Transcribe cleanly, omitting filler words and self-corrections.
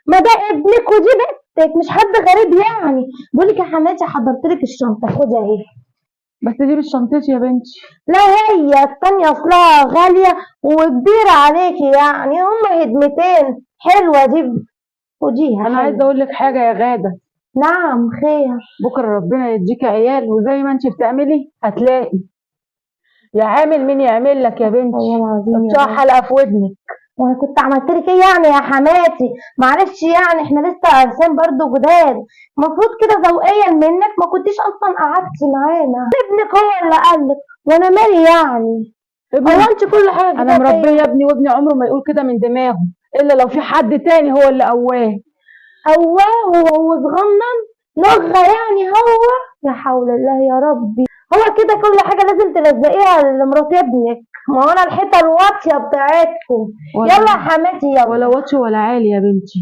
ما ده ابنك ودي بنتك، مش حد غريب يعني. بقول لك يا حماتي حضرت لك الشنطه، خدي اهي. بس دي مش شنطتي يا بنتي. لا هي التانية اصلها غاليه وكبيره عليكي، يعني هما هدمتين حلوه دي، خديها انا عايزه حلوه. اقول لك حاجه يا غاده. نعم خير. بكره ربنا يديك عيال، وزي ما انت بتعملي هتلاقي. يا عامل مين يعمل لك يا والله بنتي؟ العظيم يا افتح بنت، حلقه في ودنك. وانا كنت عملت لك ايه يعني يا حماتي؟ معلش يعني احنا لسه ارسام برضو جداد، المفروض كده ذوقيا منك ما كنتيش اصلا قعدتي معانا. ابنك هو اللي قالك وانا مالي يعني. ابني، هو انت كل حاجه انا كده مربيه فيا؟ ابني، وابني عمره ما يقول كده من دماغه الا لو في حد تاني هو اللي قواه. قواه وهو صغنن لغه يعني هو؟ لا حول الله يا ربي. هو كده كل حاجه لازم تلزقيها لمرات ابنك، ما هو انا الحيطه الواطيه بتاعتكم. يلا يا ولا حماتي يلا. ولا واطي ولا عالي يا بنتي.